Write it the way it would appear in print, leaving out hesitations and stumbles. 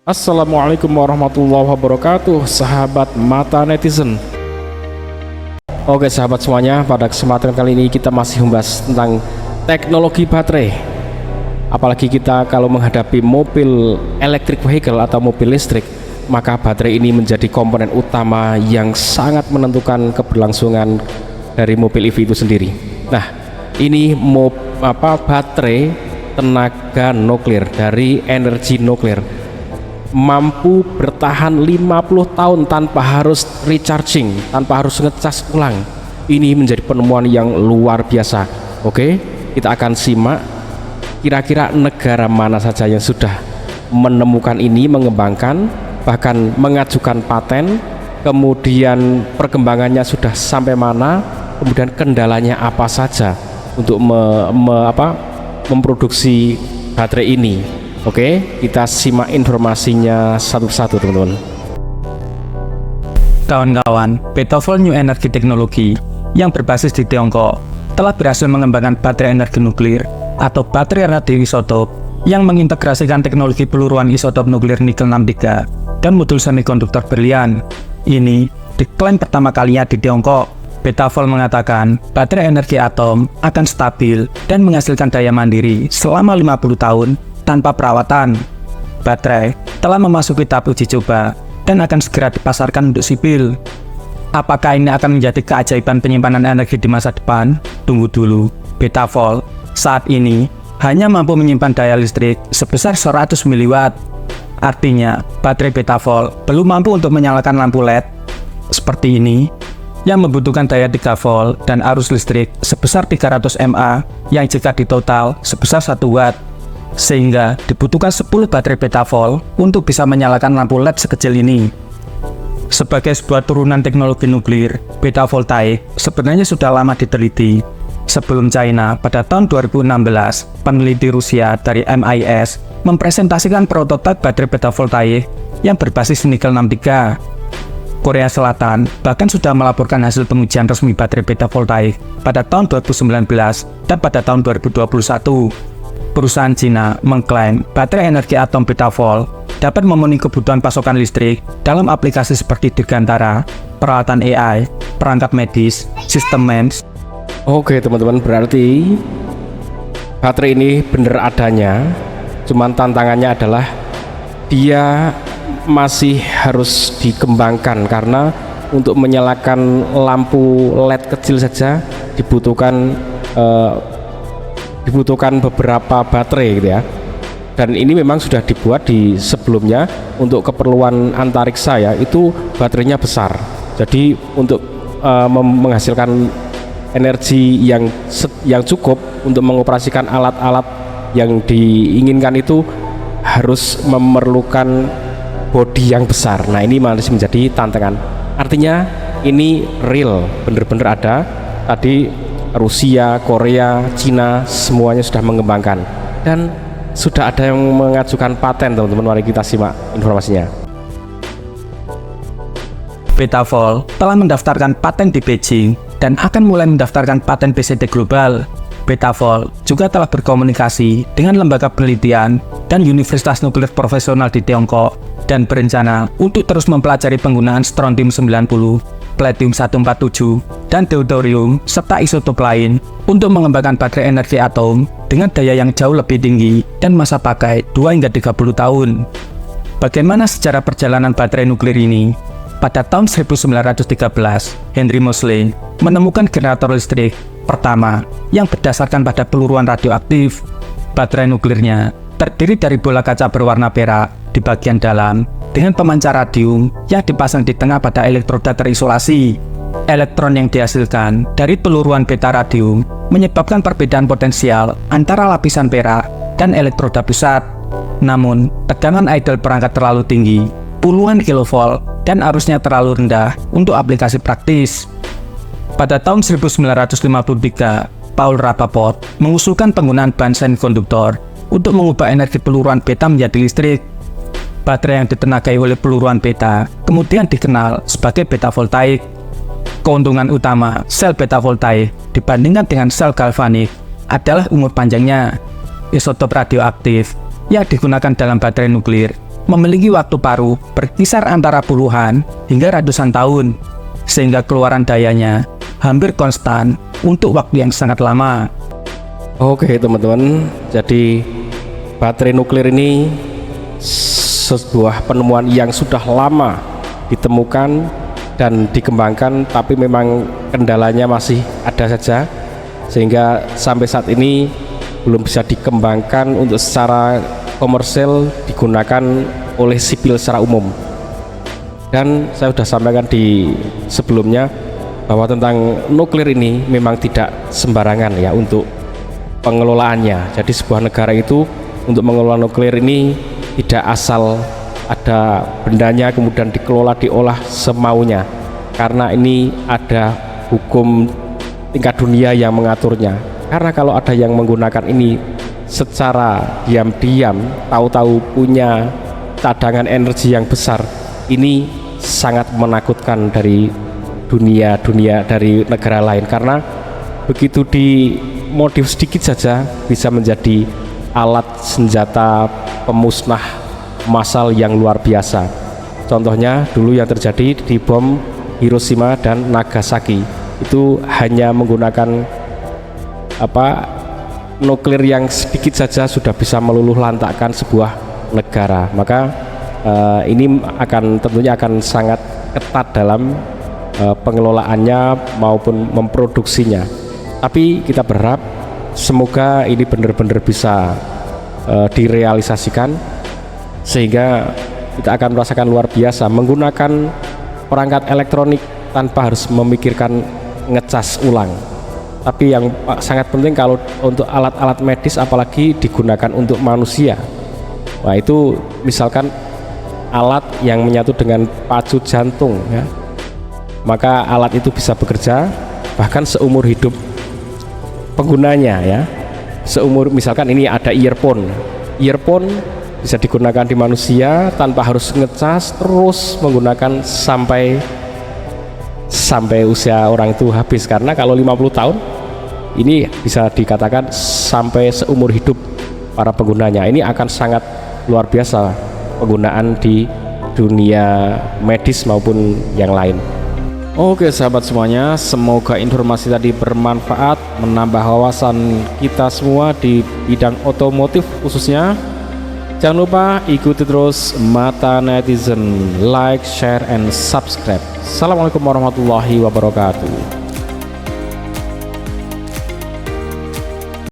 Assalamualaikum warahmatullahi wabarakatuh, sahabat mata netizen. Oke sahabat semuanya, pada kesempatan kali ini kita masih membahas tentang teknologi baterai. Apalagi kita kalau menghadapi mobil electric vehicle atau mobil listrik, maka baterai ini menjadi komponen utama yang sangat menentukan keberlangsungan dari mobil EV itu sendiri. Nah, ini baterai tenaga nuklir dari energi nuklir mampu bertahan 50 tahun tanpa harus recharging, tanpa harus ngecas ulang. Ini menjadi penemuan yang luar biasa. Oke, kita akan simak kira-kira negara mana saja yang sudah menemukan ini, mengembangkan, bahkan mengajukan paten, kemudian perkembangannya sudah sampai mana, kemudian kendalanya apa saja untuk memproduksi baterai ini. Oke, kita simak informasinya satu persatu, teman-teman. Kawan-kawan, Betafol New Energy Technology yang berbasis di Tiongkok telah berhasil mengembangkan baterai energi nuklir atau baterai radioisotop yang mengintegrasikan teknologi peluruan isotop nuklir nikel 63 dan modul semikonduktor berlian. Ini diklaim pertama kalinya di Tiongkok. Betafol mengatakan baterai energi atom akan stabil dan menghasilkan daya mandiri selama 50 tahun tanpa perawatan. Baterai telah memasuki tahap uji coba dan akan segera dipasarkan untuk sipil. Apakah ini akan menjadi keajaiban penyimpanan energi di masa depan? Tunggu dulu. Betafol saat ini hanya mampu menyimpan daya listrik sebesar 100 mW. Artinya, baterai Betafol belum mampu untuk menyalakan lampu LED seperti ini yang membutuhkan daya 3 volt dan arus listrik sebesar 300 mA yang jika ditotal sebesar 1 watt. Sehingga dibutuhkan 10 baterai Betafol untuk bisa menyalakan lampu LED sekecil ini. Sebagai sebuah turunan teknologi nuklir, Betavoltaik sebenarnya sudah lama diteliti. Sebelum China, pada tahun 2016, peneliti Rusia dari MIS mempresentasikan prototipe baterai Betavoltaik yang berbasis nikel 63. Korea Selatan bahkan sudah melaporkan hasil pengujian resmi baterai Betavoltaik pada tahun 2019 dan pada tahun 2021. Perusahaan Cina mengklaim baterai energi atom Betafol dapat memenuhi kebutuhan pasokan listrik dalam aplikasi seperti dirgantara, peralatan AI, perangkat medis, sistem MEMS. Oke teman-teman, berarti baterai ini benar adanya, cuman tantangannya adalah dia masih harus dikembangkan karena untuk menyalakan lampu LED kecil saja dibutuhkan beberapa baterai gitu ya. Dan ini memang sudah dibuat di sebelumnya untuk keperluan antariksa ya, itu baterainya besar. Jadi untuk menghasilkan energi yang cukup untuk mengoperasikan alat-alat yang diinginkan itu harus memerlukan bodi yang besar. Nah, ini masih menjadi tantangan. Artinya ini real, bener-bener ada. Tadi Rusia, Korea, Cina semuanya sudah mengembangkan dan sudah ada yang mengajukan paten, teman-teman. Mari kita simak informasinya. Betafol telah mendaftarkan paten di Beijing dan akan mulai mendaftarkan paten PCT global. Betafol juga telah berkomunikasi dengan lembaga penelitian dan universitas nuklir profesional di Tiongkok dan berencana untuk terus mempelajari penggunaan strontium 90, platinum 147, dan deuterium serta isotop lain untuk mengembangkan baterai energi atom dengan daya yang jauh lebih tinggi dan masa pakai 2 hingga 30 tahun. Bagaimana sejarah perjalanan baterai nuklir ini? Pada tahun 1913, Henry Moseley menemukan generator listrik pertama yang berdasarkan pada peluruan radioaktif. Baterai nuklirnya terdiri dari bola kaca berwarna perak di bagian dalam dengan pemancar radium yang dipasang di tengah pada elektroda terisolasi. Elektron yang dihasilkan dari peluruan beta radium menyebabkan perbedaan potensial antara lapisan perak dan elektroda pusat. Namun, tegangan idle perangkat terlalu tinggi, puluhan kilovolt, dan arusnya terlalu rendah untuk aplikasi praktis. Pada tahun 1953, Paul Rappaport mengusulkan penggunaan bahan semikonduktor untuk mengubah energi peluruan beta menjadi listrik. Baterai yang ditenagai oleh peluruan beta kemudian dikenal sebagai betavoltaik. Keuntungan utama sel betavoltaik dibandingkan dengan sel galvanik adalah umur panjangnya. Isotop radioaktif yang digunakan dalam baterai nuklir memiliki waktu paruh berkisar antara puluhan hingga ratusan tahun, sehingga keluaran dayanya hampir konstan untuk waktu yang sangat lama. Oke teman-teman, jadi baterai nuklir ini sebuah penemuan yang sudah lama ditemukan dan dikembangkan, tapi memang kendalanya masih ada saja, sehingga sampai saat ini belum bisa dikembangkan untuk secara komersil digunakan oleh sipil secara umum. Dan saya sudah sampaikan di sebelumnya bahwa tentang nuklir ini memang tidak sembarangan ya untuk pengelolaannya. Jadi sebuah negara itu untuk mengelola nuklir ini tidak asal ada bendanya kemudian dikelola diolah semaunya, karena ini ada hukum tingkat dunia yang mengaturnya. Karena kalau ada yang menggunakan ini secara diam-diam, tahu-tahu punya cadangan energi yang besar, ini sangat menakutkan dari dunia dari negara lain, karena begitu dimodif sedikit saja bisa menjadi alat senjata pemusnah massal yang luar biasa. Contohnya dulu yang terjadi di bom Hiroshima dan Nagasaki, itu hanya menggunakan nuklir yang sedikit saja sudah bisa meluluh lantakkan sebuah negara. Maka ini tentunya akan sangat ketat dalam pengelolaannya maupun memproduksinya. Tapi kita berharap semoga ini benar-benar bisa direalisasikan, sehingga kita akan merasakan luar biasa menggunakan perangkat elektronik tanpa harus memikirkan ngecas ulang. Tapi yang sangat penting kalau untuk alat-alat medis, apalagi digunakan untuk manusia, wah itu misalkan alat yang menyatu dengan pacu jantung ya, maka alat itu bisa bekerja bahkan seumur hidup penggunanya ya. Misalkan ini ada earphone bisa digunakan di manusia tanpa harus ngecas, terus menggunakan sampai usia orang itu habis. Karena kalau 50 tahun ini bisa dikatakan sampai seumur hidup para penggunanya. Ini akan sangat luar biasa penggunaan di dunia medis maupun yang lain. Oke sahabat semuanya, semoga informasi tadi bermanfaat, menambah wawasan kita semua di bidang otomotif khususnya. Jangan lupa ikuti terus Mata Netizen, like, share, and subscribe. Assalamualaikum warahmatullahi wabarakatuh.